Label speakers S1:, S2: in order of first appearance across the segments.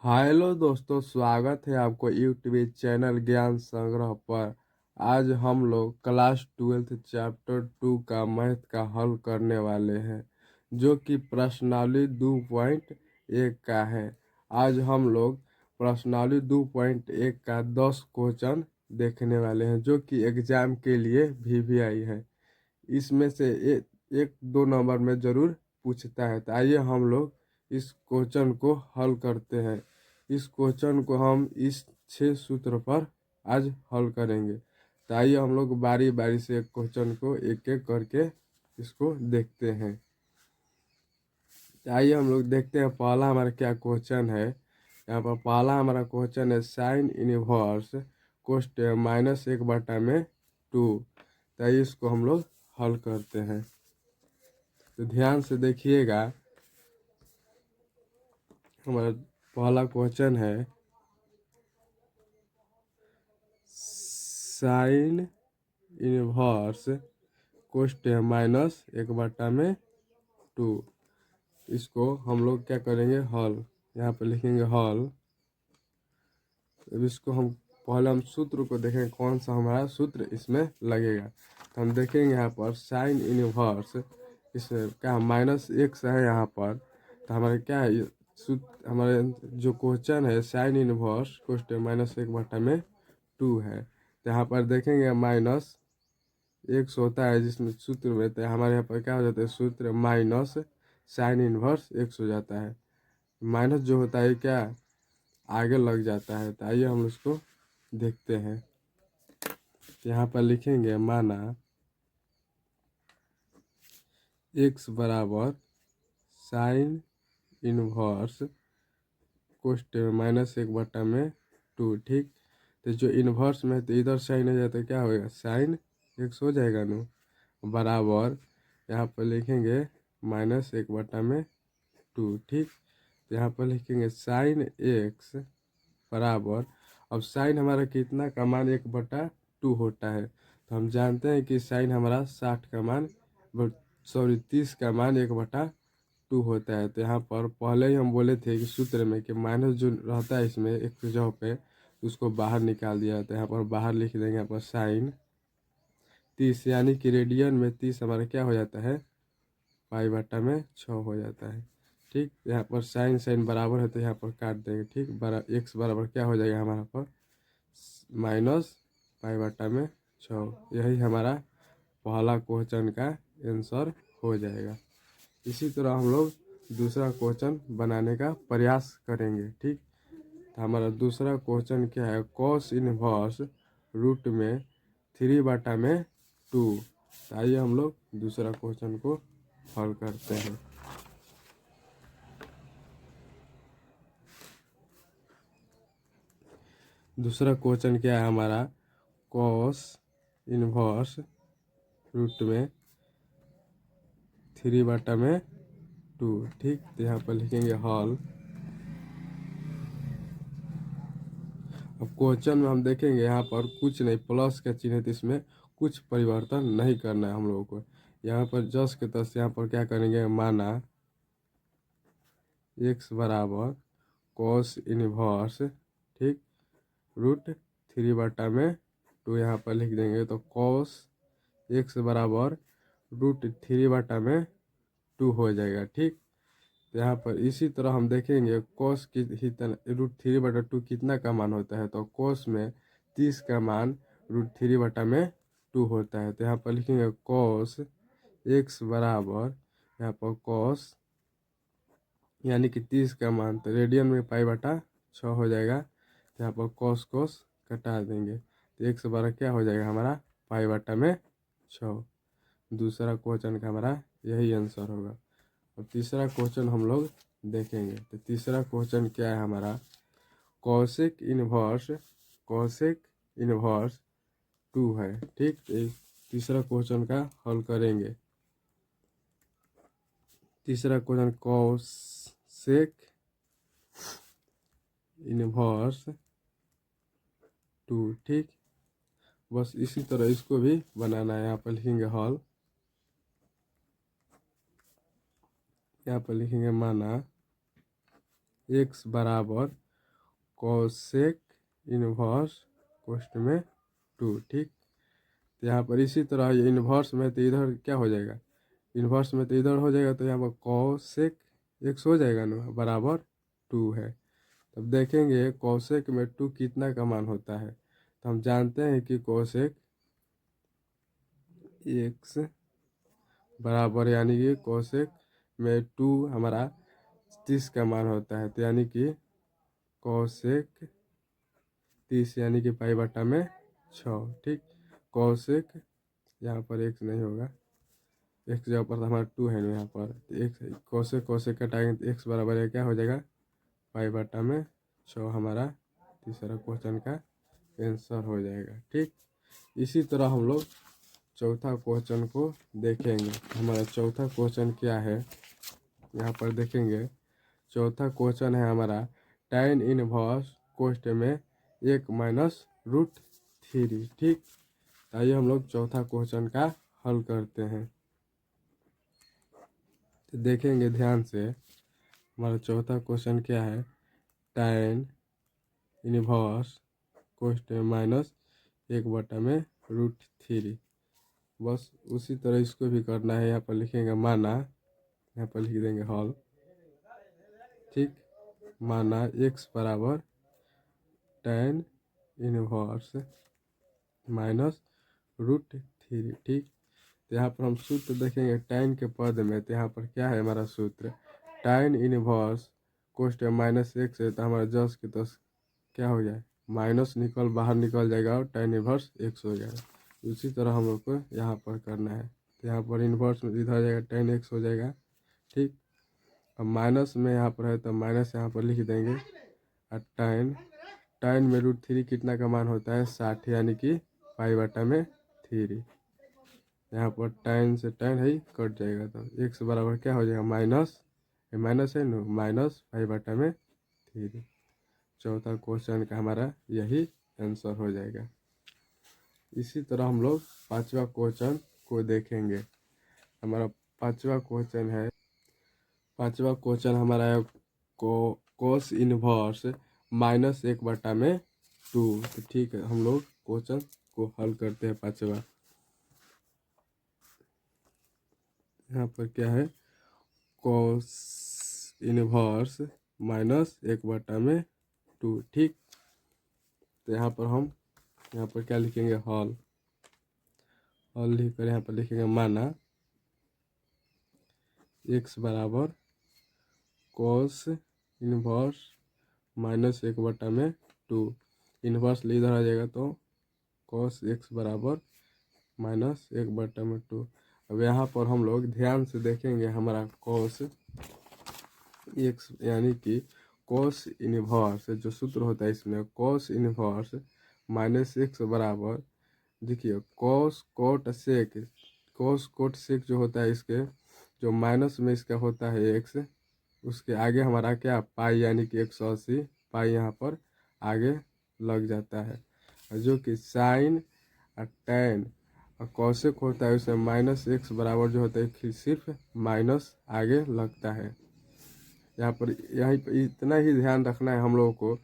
S1: Hello दोस्तों, स्वागत है आपको यूट्यूब चैनल ज्ञान संग्रह पर। आज हम लोग क्लास 12 चैप्टर 2 का मैथ का हल करने वाले हैं, जो कि प्रश्नावली 2.1 का है। आज हम लोग प्रश्नावली 2.1 का 10 क्वेश्चन देखने वाले हैं, जो कि एग्जाम के लिए भी आई है। इसमें से एक दो नंबर में जरूर पूछता है। तो आइए हम लोग इस क्वेश्चन को हल करते हैं। इस क्वेश्चन को हम इस 6 सूत्र पर आज हल करेंगे। तो आइए हम लोग बारी बारी से क्वेश्चन को एक एक करके इसको देखते हैं। तो आइए हम लोग देखते हैं पहला हमारा क्या क्वेश्चन है। यहाँ पर पहला हमारा क्वेश्चन है साइन इनवर्स कोष्ट -1/2। तो आइए इसको हम लोग हल करते हैं। तो ध्यान से देखिएगा, हमारा पहला क्वेश्चन है साइन इनवर्स कोष्ट -1/2। इसको हम लोग क्या करेंगे, हल। यहाँ पे लिखेंगे हल। अब इसको पहले हम सूत्र को देखेंगे, कौन सा हमारा सूत्र इसमें लगेगा। तो हम देखेंगे यहाँ पर साइन इनवर्स, इसमें क्या -1 है यहाँ पर। तो हमारे क्या है सूत्र, हमारे जो क्वेश्चन है साइन इनवर्स कोष्ट -1/2 है। तो यहाँ पर देखेंगे -1 होता है जिसमें सूत्र में, तो हमारे यहाँ पर क्या हो जाता है, सूत्र माइनस साइन इनवर्स 1 हो जाता है। माइनस जो होता है क्या आगे लग जाता है। तो आइए हम उसको देखते हैं। यहाँ पर लिखेंगे माना x बराबर साइन इनवर्स कोष्ट -1/2। ठीक, तो जो इनवर्स में तो इधर साइन हो जाता है, क्या होगा, साइन x हो जाएगा ना, बराबर यहाँ पर लिखेंगे -1/2। ठीक, तो यहाँ पर लिखेंगे साइन x बराबर, अब साइन हमारा कितना का मान 1/2 होता है। तो हम जानते हैं कि साइन हमारा 60 का मान, 30 का मान 1/2 होता है। तो यहाँ पर पहले ही हम बोले थे कि सूत्र में कि माइनस जो रहता है इसमें एक जगह पे, उसको बाहर निकाल दिया जाता है। यहाँ पर बाहर लिख देंगे, यहाँ पर साइन 30, यानी कि रेडियन में 30 हमारा क्या हो जाता है, π/6 हो जाता है। ठीक, यहाँ पर साइन साइन बराबर है तो यहाँ पर काट देंगे। ठीक, x बराबर क्या हो जाएगा हमारा पर -π/6। यही हमारा पहला क्वेश्चन का आंसर हो जाएगा। इसी तरह हम लोग दूसरा क्वेश्चन बनाने का प्रयास करेंगे। ठीक, तो हमारा दूसरा क्वेश्चन क्या है, कॉस इनवर्स रूट में 3/2। आइए हम लोग दूसरा क्वेश्चन को हल करते हैं। दूसरा क्वेश्चन क्या है हमारा, कॉस इनवर्स रूट में 3/2। ठीक, तो यहाँ पर लिखेंगे हल। अब क्वेश्चन में हम देखेंगे यहाँ पर कुछ नहीं, प्लस का चिन्ह है, तो इसमें कुछ परिवर्तन नहीं करना है हम लोगों को। यहाँ पर जस के तस यहाँ पर क्या करेंगे, माना x बराबर कॉस इनवर्स, ठीक, रूट 3/2 यहाँ पर लिख देंगे। तो कॉस x बराबर रूट 3/2 हो जाएगा। ठीक, तो यहाँ पर इसी तरह हम देखेंगे कॉस की ही रूट 3/2 कितना का मान होता है। तो कॉस में 30 का मान रूट 3/2 होता है। तो यहाँ पर लिखेंगे कॉस x बराबर, यहाँ पर कॉस यानी कि 30 का मान, तो रेडियन में π/6 हो जाएगा। तो यहाँ पर कॉस कॉस कटा देंगे, तो x बराबर क्या हो जाएगा हमारा π/6। दूसरा क्वेश्चन का हमारा यही आंसर होगा। और तीसरा क्वेश्चन हम लोग देखेंगे। तो तीसरा क्वेश्चन क्या है हमारा, कॉसेक इनवर्स 2 है। ठीक, तो तीसरा क्वेश्चन का हल करेंगे। तीसरा क्वेश्चन कॉसेक इनवर्स 2। ठीक, बस इसी तरह इसको भी बनाना है। यहाँ पर लिखेंगे हल। यहाँ पर लिखेंगे माना x बराबर कोसेक इनवर्स कोष्ट में 2। ठीक, तो यहाँ पर इसी तरह ये इन्वर्स में तो इधर क्या हो जाएगा, इन्वर्स में तो इधर हो जाएगा, तो यहाँ पर कोसेक एक्स हो जाएगा ना, बराबर 2 है। तब देखेंगे कोसेक में 2 कितना का मान होता है। तो हम जानते हैं कि कोसेक एक्स बराबर, यानी कि कोसेक में 2 हमारा 30 का मान होता है। तो यानी कि कोसेक 30 यानी कि पाई बटा में 6। ठीक, कोसेक यहाँ पर एक्स नहीं होगा, एक्स जगह पर हमारा 2 है ना, यहाँ पर एक्स कोसेक कोसेक कटाएंगे तो एक्स बराबर है, क्या हो जाएगा, पाई बटा में 6 हमारा तीसरा क्वेश्चन का आंसर हो जाएगा। ठीक, इसी तरह हम लोग चौथा क्वेश्चन को देखेंगे। हमारा चौथा क्वेश्चन क्या है, यहाँ पर देखेंगे। चौथा क्वेश्चन है हमारा tan इनवर्स कोष्ट में 1 माइनस रूट 3। ठीक, आइए हम लोग चौथा क्वेश्चन का हल करते हैं। तो देखेंगे ध्यान से, हमारा चौथा क्वेश्चन क्या है, tan इनवर्स कोष्ट में माइनस 1 बटा में रूट 3। बस उसी तरह इसको भी करना है। यहाँ पर लिखेंगे माना, यहाँ पर लिख देंगे हल। ठीक, माना x बराबर tan इनवर्स माइनस रूट 3। ठीक, तो यहाँ पर हम सूत्र देखेंगे tan के पद में। तो यहाँ पर क्या है हमारा सूत्र, tan इनवर्स कोष्ट में माइनस एक्स है, तो हमारा जस के तस क्या हो जाए, माइनस बाहर निकल जाएगा और tan इनवर्स एक्स हो जाएगा। उसी तरह हम लोग को यहाँ पर करना है। तो यहाँ पर इन्वर्स में इधर जाएगा tan एक्स हो जाएगा। ठीक, अब माइनस में यहाँ पर है तो माइनस यहाँ पर लिख देंगे, और tan में रूट 3 कितना का मान होता है, 60, यानी कि पाई बटा में 3। यहाँ पर tan से tan है कट जाएगा, तो एक्स बराबर क्या हो जाएगा, माइनस है ना, माइनस पाई बटा में 3। चौथा क्वेश्चन का हमारा यही आंसर हो जाएगा। इसी तरह हम लोग पांचवा क्वेश्चन को देखेंगे। हमारा पांचवा क्वेश्चन हमारा है कोस इनवर्स माइनस 1 बटा में 2। तो ठीक है, हम लोग क्वेश्चन को हल करते हैं पांचवा। यहाँ पर क्या है, कोस इनवर्स माइनस 1 बटा में 2। ठीक, तो यहाँ पर हम यहाँ पर क्या लिखेंगे, हल लिख कर यहाँ पर लिखेंगे माना x बराबर कोस इनवर्स माइनस 1 बटा में 2। इनवर्स इधर आ जाएगा, तो कोस x बराबर माइनस 1 बटा में 2। अब यहाँ पर हम लोग ध्यान से देखेंगे, हमारा कोस x यानी कि कोस इनवर्स जो सूत्र होता है इसमें, कोस इनवर्स माइनस एक्स बराबर, देखिए कोस कोट सेक जो होता है, इसके जो माइनस में इसका होता है एक्स, उसके आगे हमारा क्या पाई, यानी कि 180 पाई यहाँ पर आगे लग जाता है। और जो कि साइन और टैन और कॉसेक होता है, उसमें माइनस एक्स बराबर जो होता है सिर्फ माइनस आगे लगता है। यहाँ पर यहीं पर इतना ही ध्यान रखना है हम लोगों को,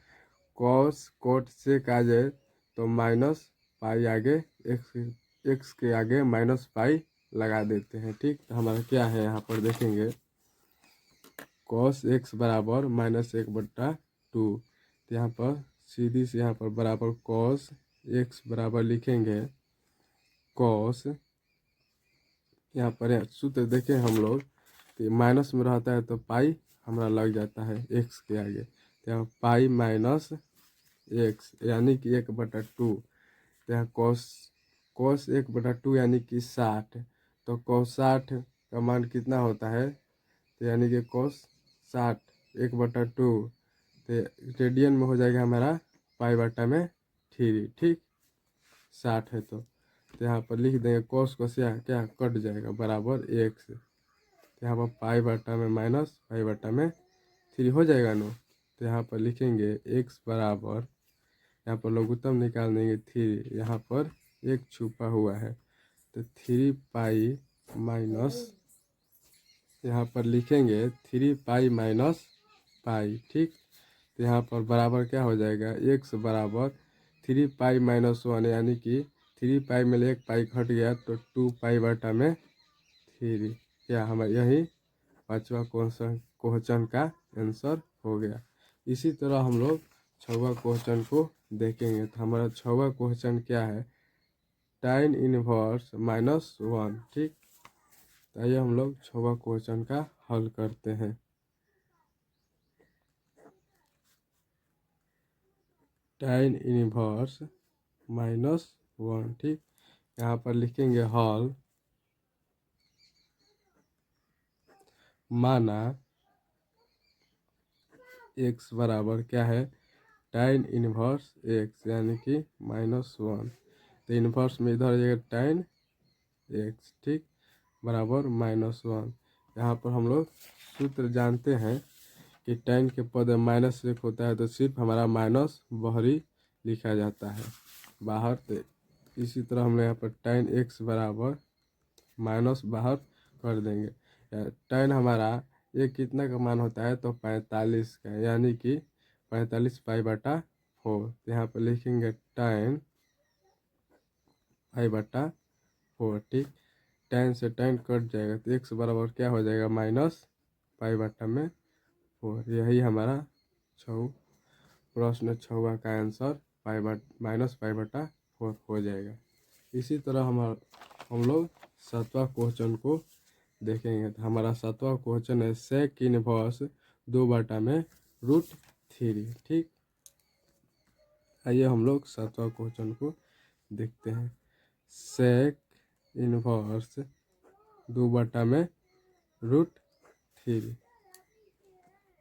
S1: कॉस कोट सेक आ जाए तो माइनस पाई आगे एक्स के आगे माइनस पाई लगा देते हैं। ठीक, तो हमारा क्या है यहाँ पर देखेंगे, कॉस एक्स बराबर माइनस 1 बट्टा 2। तो यहाँ पर सीधी से यहाँ पर बराबर कॉस एक्स बराबर लिखेंगे, कॉस यहाँ पर सूत्र देखें हम लोग, तो माइनस में रहता है तो पाई हमारा लग जाता है एक्स के आगे। तो यहाँ पाई माइनस एक्स यानी कि 1/2। तो यहाँ कॉस 1/2 यानी कि 60। तो कॉस 60 का मान कितना होता है, तो यानी कि कॉस 60 1/2, तो रेडियन में हो जाएगा हमारा पाई बटा में 3। ठीक, 60 है तो यहाँ पर लिख देंगे कॉस को से क्या कट जाएगा बराबर एक्स। तो यहाँ पर पाई बटा में माइनस पाई बटा में 3 हो जाएगा ना। तो यहाँ पर लिखेंगे एक्स बराबर, यहाँ पर लघुत्तम निकाल देंगे 3, यहाँ पर एक छुपा हुआ है, तो 3 पाई माइनस, यहाँ पर लिखेंगे 3 पाई माइनस पाई। ठीक, तो यहाँ पर बराबर क्या हो जाएगा, x बराबर 3 पाई-1, यानी कि 3 पाई में 1 पाई घट गया तो 2 पाई में 3। क्या हमारे यही पांचवा क्वेश्चन का आंसर हो गया। इसी तरह हम लोग छठवां क्वेश्चन को देखेंगे। तो हमारा छठवां क्वेश्चन क्या है, tan इनवर्स -1। ठीक, तो आइए हम लोग छठवां क्वेश्चन का हल करते हैं। tan inverse -1। ठीक, यहाँ पर लिखेंगे हल। माना x बराबर क्या है, tan इनवर्स x, यानी कि -1। तो इनवर्स में इधर जाएगा tan x। ठीक, बराबर -1। यहाँ पर हम लोग सूत्र जानते हैं कि tan के पद में -1 होता है तो सिर्फ हमारा माइनस बाहरी लिखा जाता है, बाहर। तो इसी तरह हम लोग यहाँ पर tan x बराबर माइनस बाहर कर देंगे। tan हमारा ये कितना का मान होता है, तो 45 का, यानी कि 45 पाई/4। तो यहाँ पर लिखेंगे tan पाई/4। ठीक, tan से tan कट जाएगा तो x बराबर क्या हो जाएगा, -पाई/4। यही हमारा प्रश्न 6 का आंसर -पाई/4 हो जाएगा। इसी तरह हम लोग 7वां क्वेश्चन को देखेंगे। तो हमारा 7वां क्वेश्चन है sec इनवर्स 2/√3। ठीक, आइए हम लोग 7वां क्वेश्चन को देखते हैं। sec inverse 2/√3।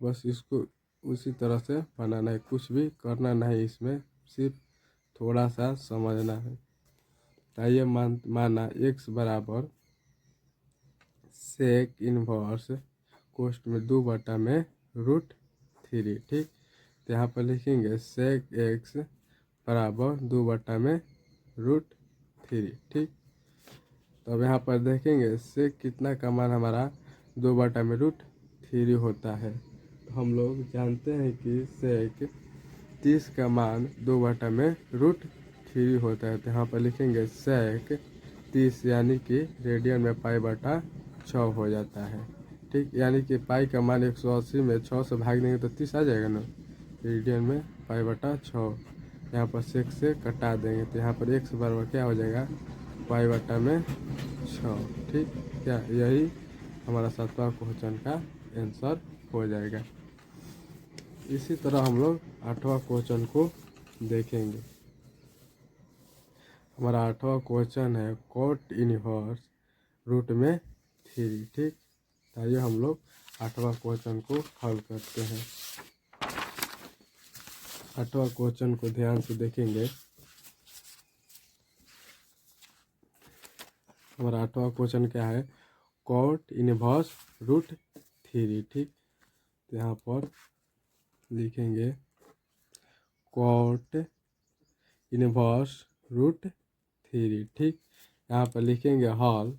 S1: बस इसको उसी तरह से बनाना है, कुछ भी करना नहीं इसमें, सिर्फ थोड़ा सा समझना है। आइए माना x बराबर sec इनवर्स कोष्ट में 2/√3। ठीक, तो यहाँ पर लिखेंगे sec x बराबर 2/√3। ठीक, तो अब यहाँ पर देखेंगे sec कितना का मान हमारा 2/√3 होता है। तो हम लोग जानते हैं कि sec 30 का मान 2/√3 होता है। तो यहाँ पर लिखेंगे sec 30, यानी कि रेडियन में पाई/6 हो जाता है। ठीक, यानी कि पाई का मान 180 में 6 से भाग देंगे तो 30 आ जाएगा ना, रेडियन में पाई/6। यहाँ पर sec से कटा देंगे तो यहाँ पर x बराबर क्या हो जाएगा, पाई/6। ठीक, क्या यही हमारा 7वां क्वेश्चन का आंसर हो जाएगा। इसी तरह हम लोग 8वां क्वेश्चन को देखेंगे। हमारा 8वां क्वेश्चन है cot इनवर्स √3। ठीक, आइए हम लोग 8वां क्वेश्चन को हल करते हैं। 8वां क्वेश्चन को ध्यान से देखेंगे। हमारा 8वां क्वेश्चन क्या है, cot इनवर्स √3। ठीक, तो यहाँ पर लिखेंगे cot इनवर्स √3। ठीक, यहाँ पर लिखेंगे हल।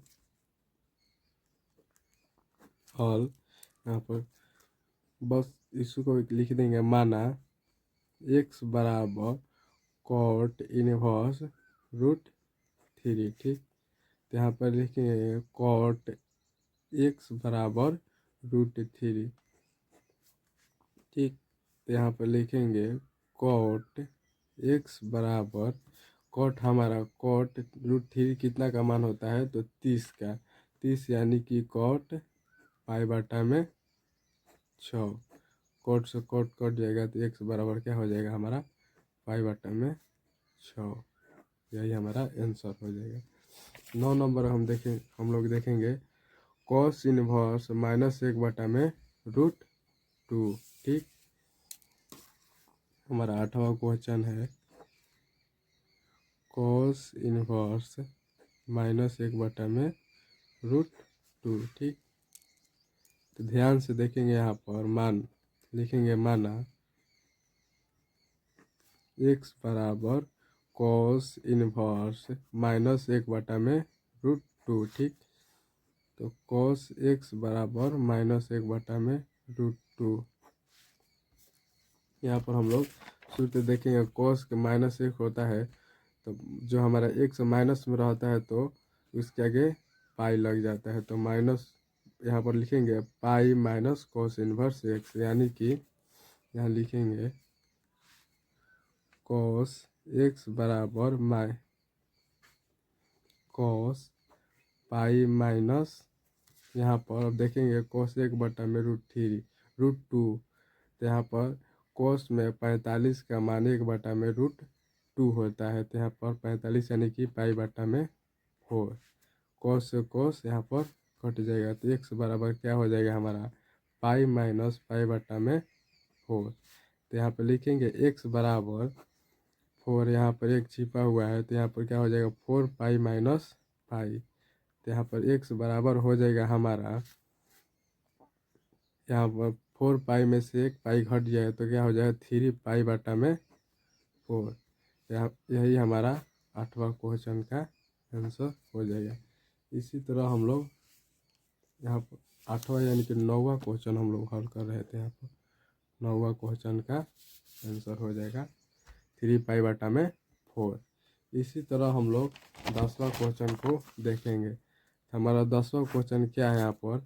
S1: यहाँ पर बस इसको लिख देंगे। माना x बराबर cot इनवर्स √3। ठीक, तो यहाँ पर लिखेंगे cot x बराबर √3। ठीक, तो यहाँ पर लिखेंगे cot x बराबर cot हमारा cot √3 कितना का मान होता है, तो 30 का, 30 यानी कि cot पाई/6। cot से cot कट जाएगा तो x बराबर क्या हो जाएगा हमारा, पाई/6। यही हमारा आंसर हो जाएगा। 9 नंबर हम लोग देखेंगे cos इनवर्स -1/√2। ठीक, हमारा 8वां क्वेश्चन है cos इनवर्स -1/√2। ठीक, तो ध्यान से देखेंगे। यहाँ पर लिखेंगे माना x बराबर cos इनवर्स -1/√2। ठीक, तो cos x बराबर -1/√2। यहाँ पर हम लोग शुरू से देखेंगे cos के -1 होता है, तो जो हमारा x माइनस में रहता है तो उसके आगे पाई लग जाता है, तो माइनस यहाँ पर लिखेंगे pi minus cos inverse x, यानी कि यहाँ लिखेंगे cos x बराबर cos पाई माइनस, यहाँ पर अब देखेंगे cos 1/√3 √2, तो यहाँ पर cos में 45 का मान 1/√2 होता है, तो यहाँ पर 45 यानी कि पाई/4, cos से cos यहाँ पर कट जाएगा, तो x बराबर क्या हो जाएगा हमारा पाई माइनस पाई/4। तो यहाँ पर लिखेंगे x बराबर 4, यहाँ पर एक छिपा हुआ है, तो यहाँ पर क्या हो जाएगा 4 पाई माइनस पाई, तो यहाँ पर x बराबर हो जाएगा हमारा, यहाँ पर 4 पाई में से एक पाई घट जाए तो क्या हो जाएगा 3 पाई/4। यहाँ यही हमारा 8वां क्वेश्चन का आंसर हो जाएगा। इसी तरह हम लोग यहाँ पर 8वां यानी कि 9वां क्वेश्चन हम लोग हल कर रहे थे, यहाँ पर 9वां क्वेश्चन का आंसर हो जाएगा 3 पाई/4। इसी तरह हम लोग 10वां क्वेश्चन को देखेंगे। हमारा 10वां क्वेश्चन क्या है, यहाँ पर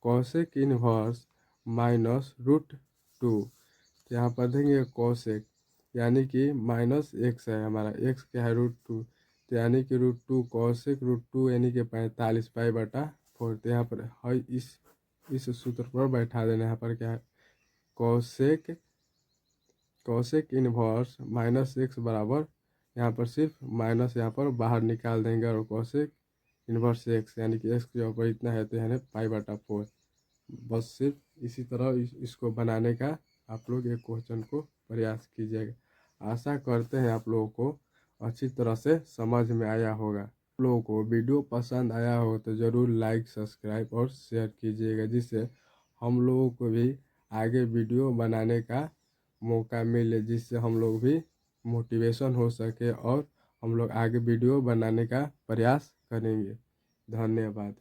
S1: कॉसेक इनवर्स -√2, यहाँ पर देंगे कॉसेक यानी कि -x है, हमारा x क्या है √2, तो यानी कि √2 कॉसेक √2 यानी कि 45 पाई/4, तो यहाँ पर है इस सूत्र पर बैठा देना। यहाँ पर क्या है कॉसेक इनवर्स -x बराबर, यहाँ पर सिर्फ माइनस यहाँ पर बाहर निकाल देंगे, और कॉसेक इनवर्स x यानी कि x के ऊपर इतना है तो यानी पाई/4। बस सिर्फ इसी तरह इसको बनाने का आप लोग एक क्वेश्चन को प्रयास कीजिएगा। आशा करते हैं आप लोगों को अच्छी तरह से समझ में आया होगा। आप लोगों को वीडियो पसंद आया हो तो ज़रूर लाइक, सब्सक्राइब और शेयर कीजिएगा, जिससे हम लोगों को भी आगे वीडियो बनाने का मौका मिले, जिससे हम लोग भी मोटिवेशन हो सके और हम लोग आगे वीडियो बनाने का प्रयास करेंगे। धन्यवाद।